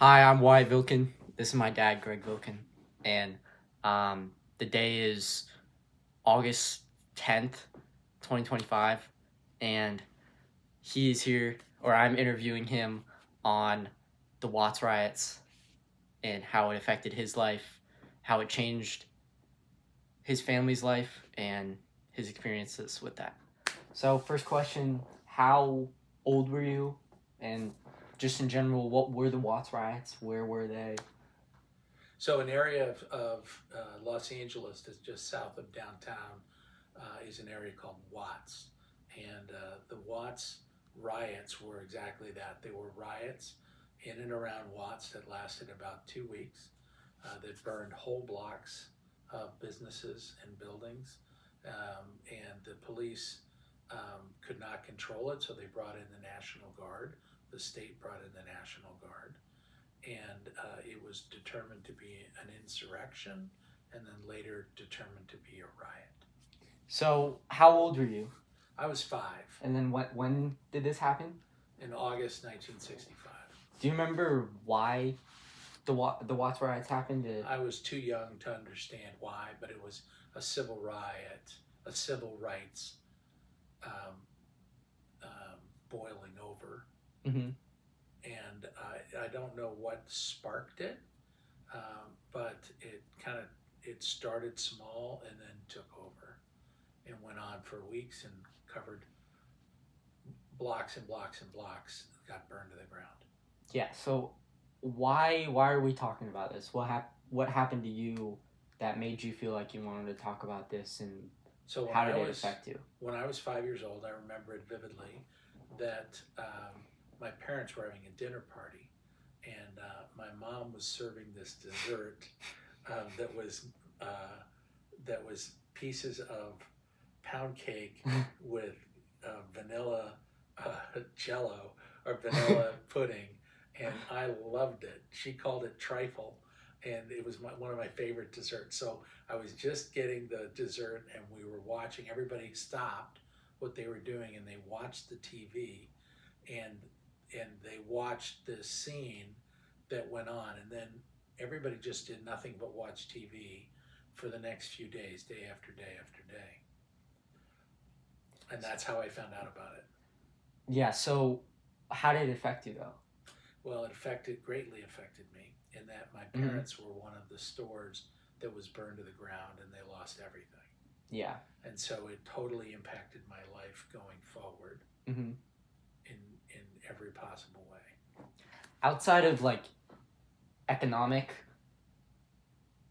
Hi, I'm Wyatt Vilken. This is my dad, Greg Vilken, and the day is August 10th, 2025, and he is here, or I'm interviewing him on the Watts riots and how it affected his life, how it changed his family's life, and his experiences with that. So, first question: how old were you, and just in general, what were the Watts riots? Where were they? So, an area of Los Angeles that's just south of downtown is an area called Watts. And the Watts riots were exactly that. They were riots in and around Watts that lasted about 2 weeks, that burned whole blocks of businesses and buildings. And the police could not control it, so they brought in the National Guard. The state brought in the National Guard, and it was determined to be an insurrection, and then later determined to be a riot. So, how old were you? I was 5 And then when did this happen? in August 1965. Do you remember why the Watts riots happened? I was too young to understand why, but it was a civil riot, a civil rights um, boiling over, Mm-hmm. and I don't know what sparked it, but it started small and then took over and went on for weeks and covered blocks and blocks and blocks, got burned to the ground. Yeah. So, why are we talking about this? What happened to you that made you feel like you wanted to talk about this, and So how did it affect you? when I was 5 years old, I remember it vividly that my parents were having a dinner party, and my mom was serving this dessert um, that was uh, that was pieces of pound cake with vanilla jello or vanilla pudding, and I loved it. She called it trifle, and it was one of my favorite desserts. So I was just getting the dessert, and we were watching. Everybody stopped what they were doing, and they watched the TV, and they watched this scene that went on, and then everybody just did nothing but watch TV for the next few days, day after day after day, and that's how I found out about it. Yeah. So, how did it affect you though? Well, it greatly affected me in that my Mm-hmm. parents were one of the stores that was burned to the ground and they lost everything. Yeah. And so it totally impacted my life going forward Mm-hmm. in in every possible way. Outside of like economic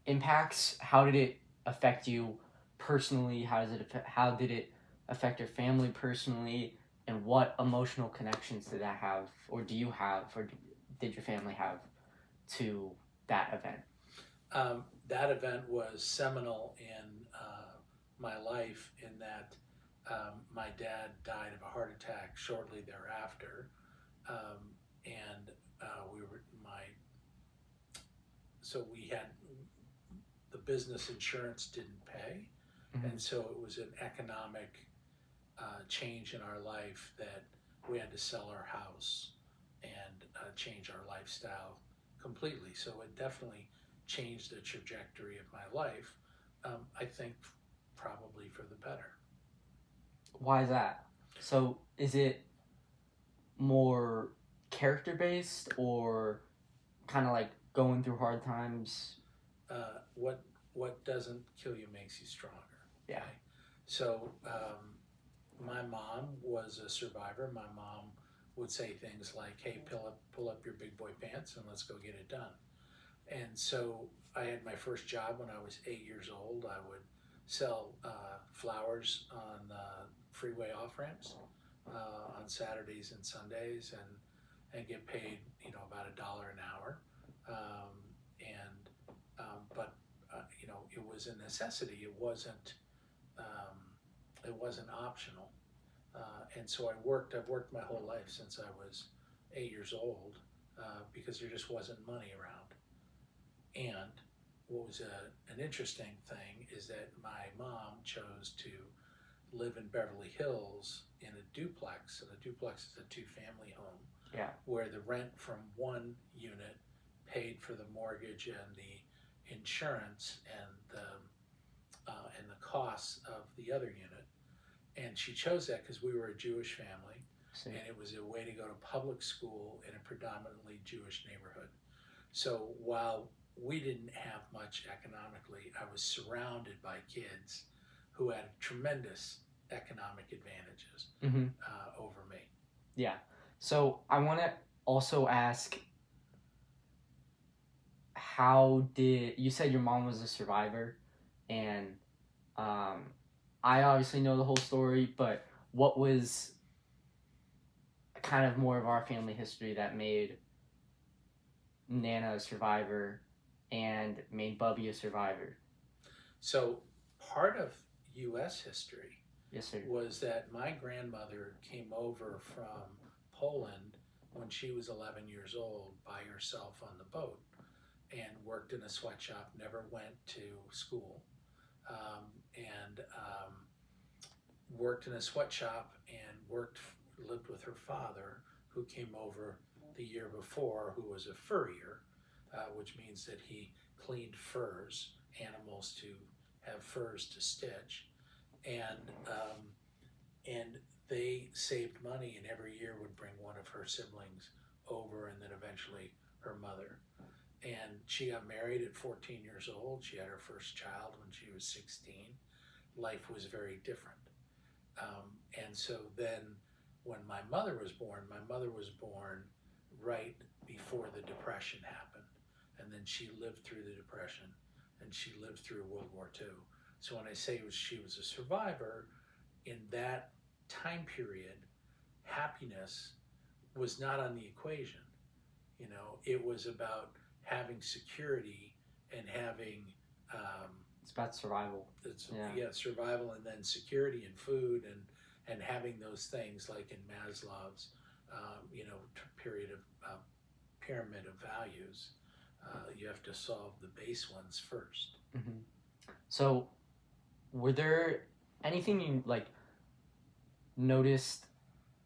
impacts, how did it affect you personally? How did it affect your family personally? And what emotional connections did that have, or do you have, or did your family have to that event? That event was seminal in my life in that my dad died of a heart attack shortly thereafter, and we were my so we had the business insurance didn't pay, Mm-hmm. and so it was an economic change in our life that we had to sell our house and change our lifestyle completely. So it definitely changed the trajectory of my life. I think probably for the better. Why is that? So, is it more character based, or kind of like going through hard times? What doesn't kill you makes you stronger. Yeah. Okay, so my mom was a survivor. My mom would say things like, "Hey, pull up your big boy pants and let's go get it done." And so I had my first job when I was 8 years old. I would sell flowers on freeway off ramps on Saturdays and Sundays, and get paid, about $1 an hour. And but it was a necessity. It wasn't optional. And so I've worked my whole life since I was 8 years old, because there just wasn't money around. And what was an interesting thing is that my mom chose to live in Beverly Hills in a duplex, and a duplex is a two-family home Yeah. where the rent from one unit paid for the mortgage and the insurance and the costs of the other unit. And she chose that because we were a Jewish family, See. and it was a way to go to public school in a predominantly Jewish neighborhood. So while we didn't have much economically, I was surrounded by kids who had tremendous economic advantages Mm-hmm. over me. Yeah. So I want to also ask, how did you said your mom was a survivor, and I obviously know the whole story, but what was kind of more of our family history that made Nana a survivor and made Bubby a survivor? So part of U.S. history Yes, sir. was that my grandmother came over from Poland when she was 11 years old by herself on the boat and worked in a sweatshop, never went to school, and worked in a sweatshop and lived with her father, who came over the year before, who was a furrier, which means that he cleaned furs, animals to have furs to stitch, and they saved money, and every year would bring one of her siblings over, and then eventually her mother. And she got married at 14 years old. She had her first child when she was 16. Life was very different. And so then when my mother was born right before the Depression happened. And then she lived through the Depression, and she lived through World War II. So when I say she was a survivor, in that time period, happiness was not on the equation. You know, it was about having security and having It's about survival. survival, and then security and food, and having those things like in Maslow's period of pyramid of values. You have to solve the base ones first. Mm-hmm. So were there anything you like noticed?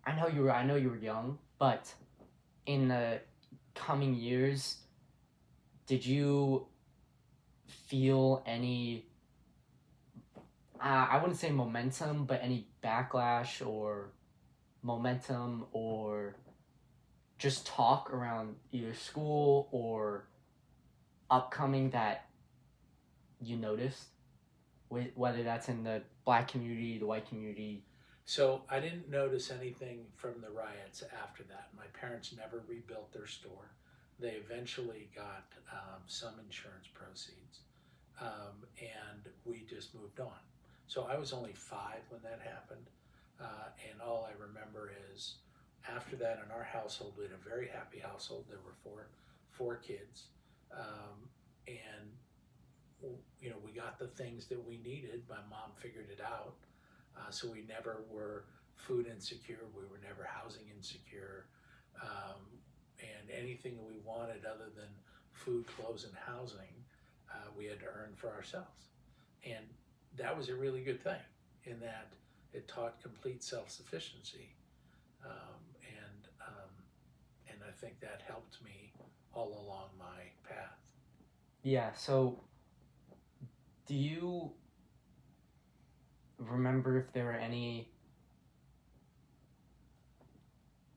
I know you were young, but in the coming years, did you feel any I wouldn't say momentum, but any backlash or momentum or just talk around either school or upcoming that you noticed, whether that's in the black community, the white community? So I didn't notice anything from the riots after that. My parents never rebuilt their store. They eventually got some insurance proceeds, and we just moved on. So I was only 5 when that happened, and all I remember is after that in our household, we had a very happy household. There were four kids, and we got the things that we needed. My mom figured it out, so we never were food insecure. We were never housing insecure, and anything that we wanted other than food, clothes, and housing, we had to earn for ourselves. And that was a really good thing in that it taught complete self-sufficiency, and I think that helped me all along my path. Yeah. So, do you remember if there were any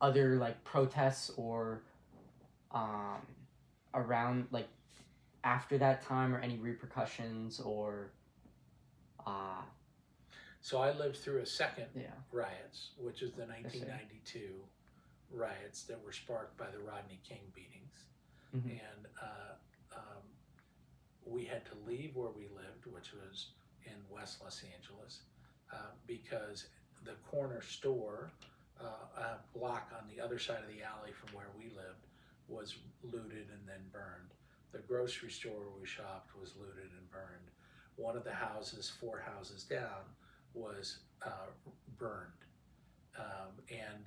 other like protests or around like after that time, or any repercussions or So I lived through a second yeah. riots, which is the 1992 riots that were sparked by the Rodney King beatings. Mm-hmm. And we had to leave where we lived, which was in West Los Angeles, because the corner store, a block on the other side of the alley from where we lived, was looted and then burned. The grocery store where we shopped was looted and burned. One of the houses, 4 houses down, was burned. And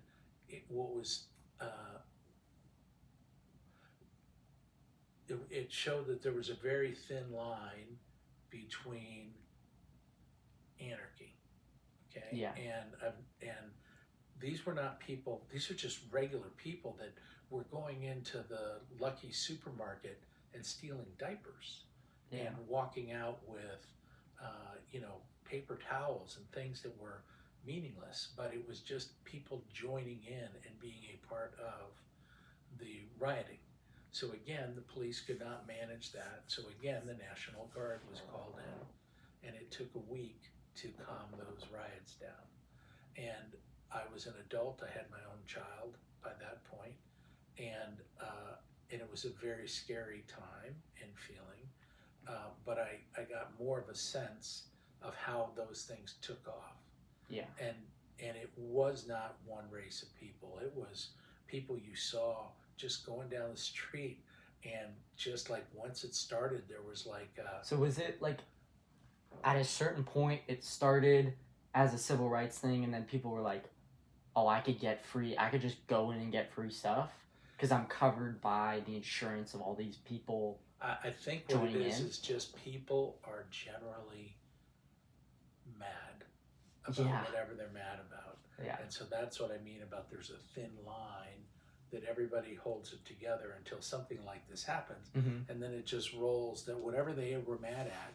it showed that there was a very thin line between anarchy, okay, Yeah. and these were not people, these are just regular people that were going into the Lucky supermarket and stealing diapers Yeah. and walking out with, paper towels and things that were meaningless, but it was just people joining in and being a part of the rioting. So again, the police could not manage that. So again, the National Guard was called in, and it took a week to calm those riots down. And I was an adult. I had my own child by that point, and it was a very scary time and feeling. But I got more of a sense of how those things took off, Yeah. and it was not one race of people. It was people you saw just going down the street, and just like once it started, there was like So was it like at a certain point it started as a civil rights thing, and then people were like, "Oh, I could just go in and get free stuff because I'm covered by the insurance of all these people." I think what it Joining is in? is just people are generally mad about Yeah. whatever they're mad about. Yeah. And so that's what I mean about there's a thin line that everybody holds it together until something like this happens. Mm-hmm. And then it just rolls that whatever they were mad at,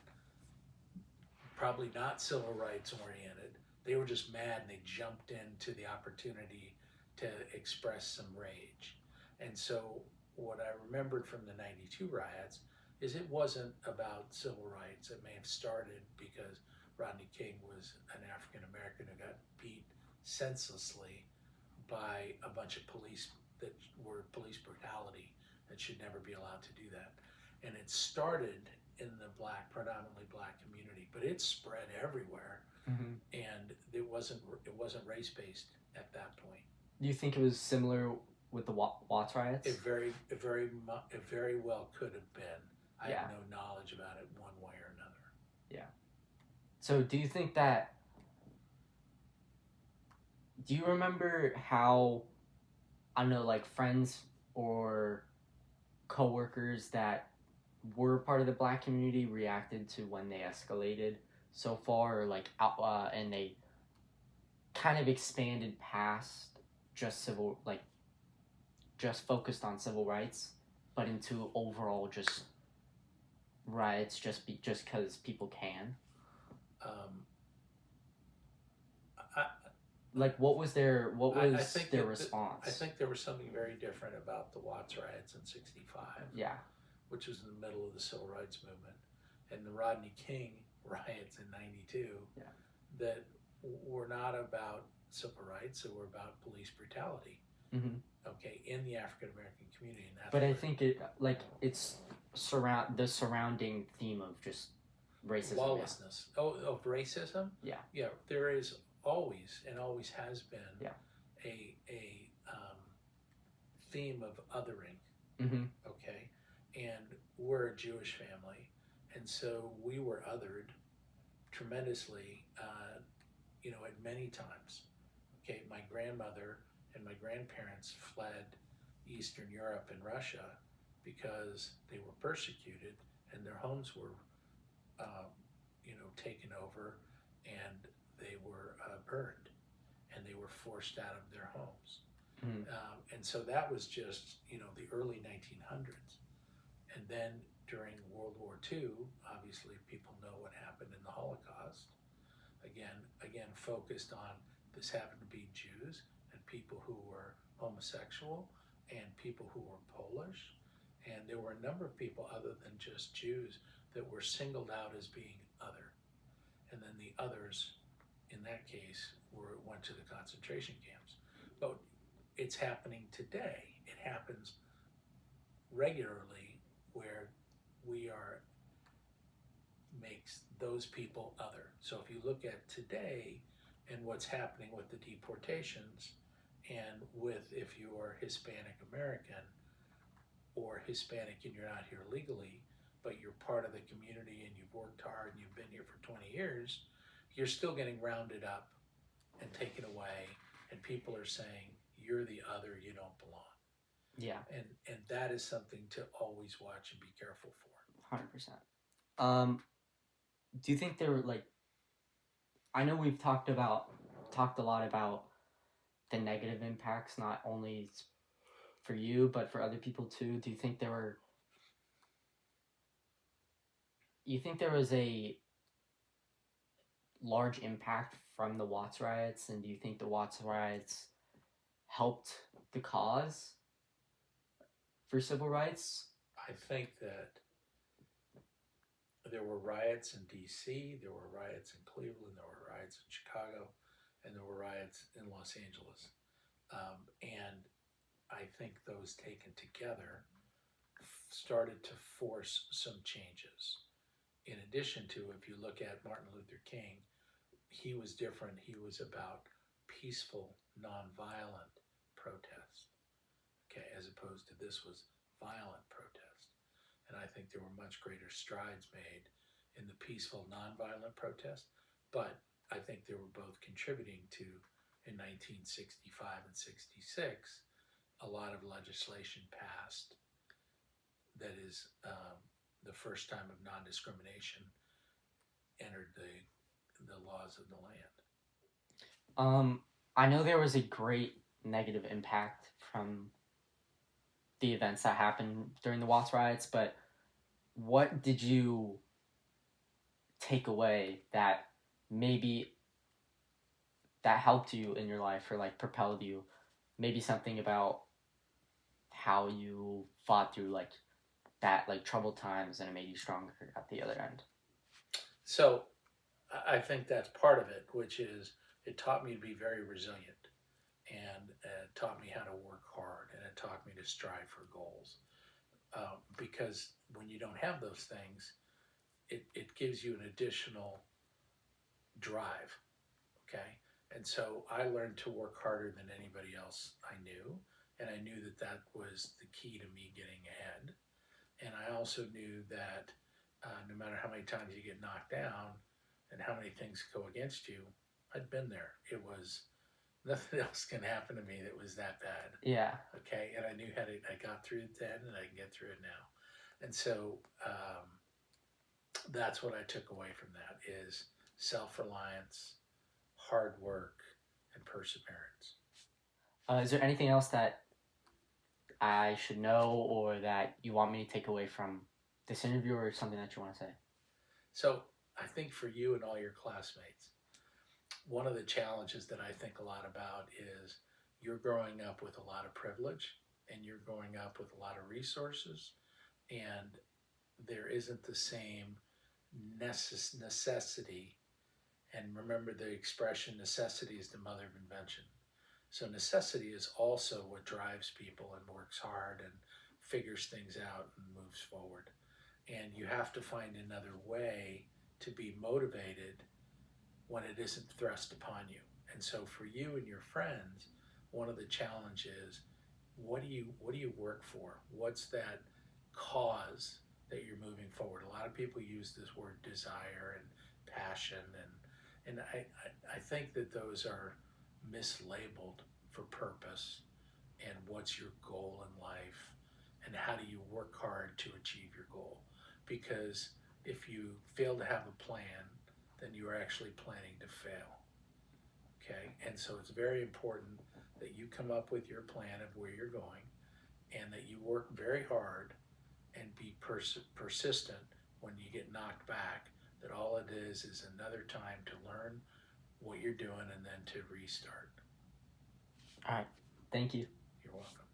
probably not civil rights oriented, they were just mad and they jumped into the opportunity to express some rage. And so what I remembered from the 92 riots is it wasn't about civil rights. It may have started because Rodney King was an African American who got beat senselessly by a bunch of police that were police brutality that should never be allowed to do that. And it started in the predominantly black community, but it spread everywhere, Mm-hmm. and it wasn't race based at that point. Do you think it was similar with the Watts riots? It very well could have been. I Yeah. have no knowledge about it one way or another. So do you think that? Do you remember how, I don't know, like friends or coworkers that were part of the black community reacted to when they escalated so far, or like and they kind of expanded past just just focused on civil rights, but into overall just riots just because people can. I, Like what was their I think their that response? I think there was something very different about the Watts riots in '65. Yeah. Which was in the middle of the civil rights movement, and the Rodney King riots in '92. Yeah. That were not about civil rights; they were about police brutality. Mm-hmm. Okay, in the African American community, and that's But I think it's the surrounding theme of just racism. lawlessness. Oh, of racism. Yeah. Yeah, there is always and always has been. Yeah. A theme of othering. Mm-hmm. Okay, and we're a Jewish family, and so we were othered tremendously. At many times. Okay, my grandmother and my grandparents fled Eastern Europe and Russia because they were persecuted and their homes were, taken over, and they were burned, and they were forced out of their homes. Mm-hmm. And so that was just, the early 1900s. And then during World War II, obviously people know what happened in the Holocaust. Again, focused on this happened to be Jews and people who were homosexual and people who were Polish. And there were a number of people other than just Jews that were singled out as being other. And then the others, in that case, went to the concentration camps. But it's happening today. It happens regularly where makes those people other. So if you look at today and what's happening with the deportations, and with if you are Hispanic American or Hispanic and you're not here legally, but you're part of the community and you've worked hard and you've been here for 20 years, you're still getting rounded up and taken away, and people are saying, you're the other, you don't belong. Yeah. And that is something to always watch and be careful for. 100%. Do you think there were I know we've talked a lot about the negative impacts, not only for you but for other people too? Do you think there was a large impact from the Watts riots, and do you think the Watts riots helped the cause for civil rights? I think that there were riots in D.C., there were riots in Cleveland, there were riots in Chicago, and there were riots in Los Angeles. And I think those taken together started to force some changes. In addition to, if you look at Martin Luther King, he was different. He was about peaceful, nonviolent protest, okay, as opposed to this was violent protest. And I think there were much greater strides made in the peaceful, nonviolent protest. But I think they were both contributing to, in 1965 and 66, a lot of legislation passed that is the first time of non-discrimination entered the laws of the land. I know there was a great negative impact from the events that happened during the Watts riots, but what did you take away that maybe that helped you in your life or like propelled you? Maybe something about how you fought through like that, like troubled times, and it made you stronger at the other end. So I think that's part of it, which is it taught me to be very resilient, and it taught me how to work hard, and it taught me to strive for goals. Because when you don't have those things, it gives you an additional drive, okay? And so I learned to work harder than anybody else I knew, and I knew that that was the key to me getting ahead. And I also knew that no matter how many times you get knocked down and how many things go against you, I'd been there. It was nothing else can happen to me that was that bad. Yeah. Okay, and I knew how to. I got through it then, and I can get through it now. And so that's what I took away from that is self-reliance, hard work, and perseverance. Is there anything else that I should know or that you want me to take away from this interview, or something that you want to say? So I think for you and all your classmates, one of the challenges that I think a lot about is you're growing up with a lot of privilege and you're growing up with a lot of resources, and there isn't the same necessity. And remember the expression, necessity is the mother of invention. So necessity is also what drives people and works hard and figures things out and moves forward. And you have to find another way to be motivated when it isn't thrust upon you. And so for you and your friends, one of the challenges, what do you work for? What's that cause that you're moving forward? A lot of people use this word desire and passion, and I think that those are mislabeled for purpose and what's your goal in life and how do you work hard to achieve your goal. Because if you fail to have a plan, then you are actually planning to fail. Okay, and so it's very important that you come up with your plan of where you're going and that you work very hard and be persistent when you get knocked back, that all it is another time to learn what you're doing and then to restart. All right. Thank you. You're welcome.